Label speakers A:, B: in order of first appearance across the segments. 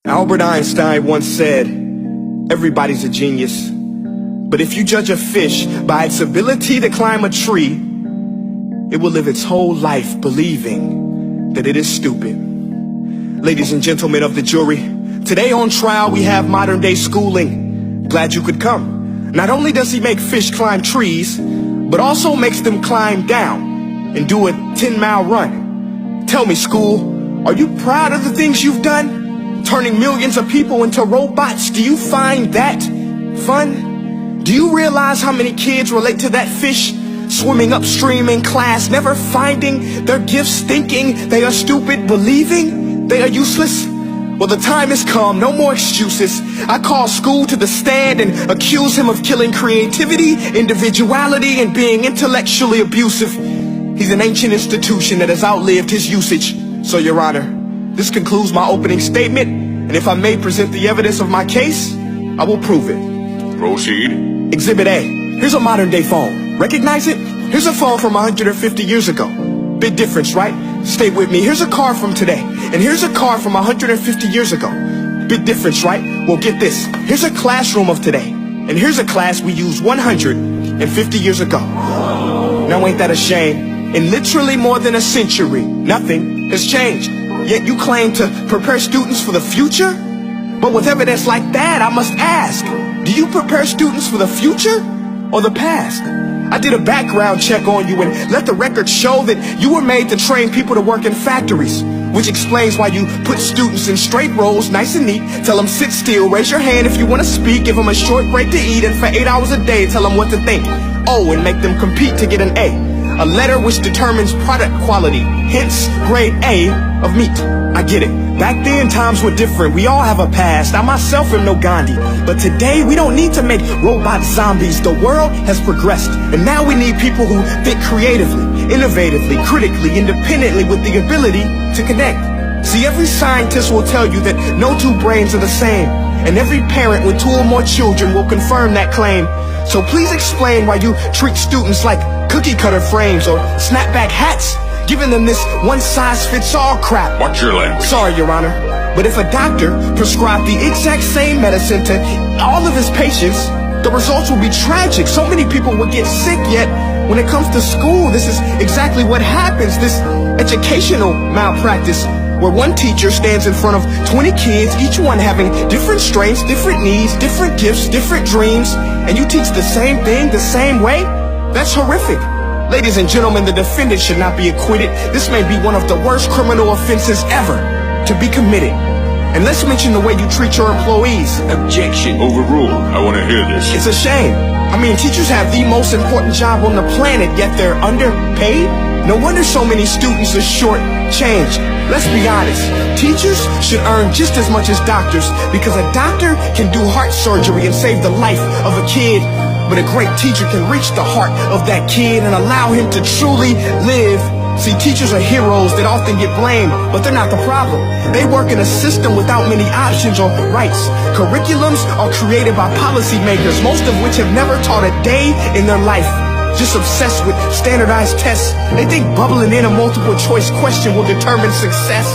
A: Albert Einstein once said, everybody's a genius. But if you judge a fish by its ability to climb a tree, it will live its whole life believing that it is stupid. Ladies and gentlemen of the jury, today on trial we have modern day schooling. Glad you could come. Not only does he make fish climb trees, but also makes them climb down and do a 10-mile run. Tell me, school, are you proud of the things you've done? Turning millions of people into robots, do you find that fun? Do you realize how many kids relate to that fish swimming upstream in class, never finding their gifts, thinking they are stupid, believing they are useless? Well, the time has come, no more excuses. I call school to the stand and accuse him of killing creativity, individuality, and being intellectually abusive. He's an ancient institution that has outlived his usage. So, Your Honor, this concludes my opening statement, and if I may present the evidence of my case, I will prove it.
B: Proceed.
A: Exhibit A. Here's a modern day phone. Recognize it? Here's a phone from 150 years ago. Big difference, right? Stay with me. Here's a car from today, and here's a car from 150 years ago. Big difference, right? Well, get this. Here's a classroom of today, and here's a class we used 150 years ago. Now ain't that a shame? In literally more than a century, nothing has changed. Yet you claim to prepare students for the future? But with evidence like that, I must ask, do you prepare students for the future or the past? I did a background check on you and let the record show that you were made to train people to work in factories, which explains why you put students in straight rows, nice and neat, tell them sit still, raise your hand if you want to speak, give them a short break to eat, and for 8 hours a day tell them what to think. Oh, and make them compete to get an A letter which determines product quality, hence grade A of meat. I get it. Back then, times were different. We all have a past. I myself am no Gandhi. But today, we don't need to make robot zombies. The world has progressed. And now we need people who think creatively, innovatively, critically, independently, with the ability to connect. See, every scientist will tell you that no two brains are the same. And every parent with 2 or more children will confirm that claim. So please explain why you treat students like cookie cutter frames or snapback hats, giving them this one-size-fits-all crap.
B: Watch your language.
A: Sorry, Your Honor, but if a doctor prescribed the exact same medicine to all of his patients, the results will be tragic. So many people will get sick, yet when it comes to school, this is exactly what happens. This educational malpractice, where one teacher stands in front of 20 kids, each one having different strengths, different needs, different gifts, different dreams, and you teach the same thing the same way? That's horrific. Ladies and gentlemen, the defendant should not be acquitted. This may be one of the worst criminal offenses ever to be committed. And let's mention the way you treat your employees.
B: Objection. Overruled. I want to hear this.
A: It's a shame. I mean, teachers have the most important job on the planet, yet they're underpaid? No wonder so many students are short-changed. Let's be honest. Teachers should earn just as much as doctors, because a doctor can do heart surgery and save the life of a kid. But a great teacher can reach the heart of that kid and allow him to truly live. See, teachers are heroes that often get blamed, but they're not the problem. They work in a system without many options or rights. Curriculums are created by policymakers, most of which have never taught a day in their life. Just obsessed with standardized tests. They think bubbling in a multiple choice question will determine success.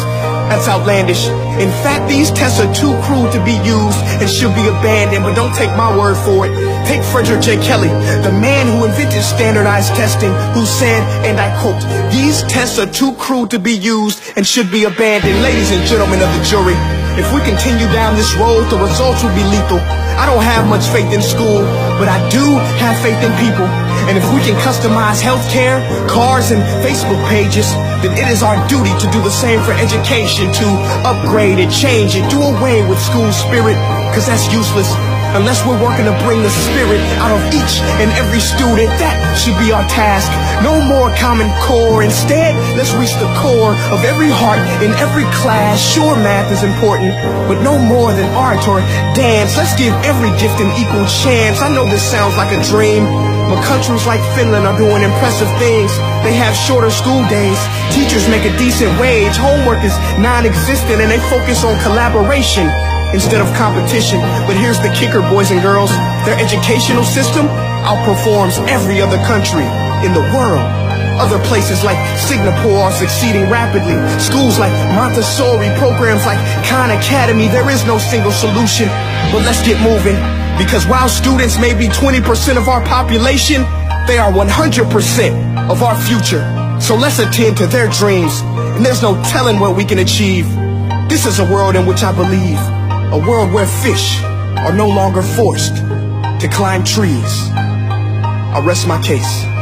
A: That's outlandish. In fact, these tests are too cruel to be used and should be abandoned, but don't take my word for it. Take Frederick J. Kelly, the man who invented standardized testing, who said, and I quote, "These tests are too cruel to be used and should be abandoned." Ladies and gentlemen of the jury, if we continue down this road, the results will be lethal. I don't have much faith in school, but I do have faith in people. And if we can customize healthcare, cars, and Facebook pages, then it is our duty to do the same for education, to upgrade it, change it, do away with school spirit, because that's useless. Unless we're working to bring the spirit out of each and every student, that should be our task. No more Common Core. Instead, let's reach the core of every heart in every class. Sure, math is important, but no more than art or dance. Let's give every gift an equal chance. I know this sounds like a dream, but countries like Finland are doing impressive things. They have shorter school days. Teachers make a decent wage. Homework is non-existent, and they focus on collaboration instead of competition. But here's the kicker, boys and girls. Their educational system outperforms every other country in the world. Other places like Singapore are succeeding rapidly. Schools like Montessori, programs like Khan Academy. There is no single solution, but let's get moving. Because while students may be 20% of our population, they are 100% of our future. So let's attend to their dreams, and there's no telling what we can achieve. This is a world in which I believe, a world where fish are no longer forced to climb trees. I rest my case.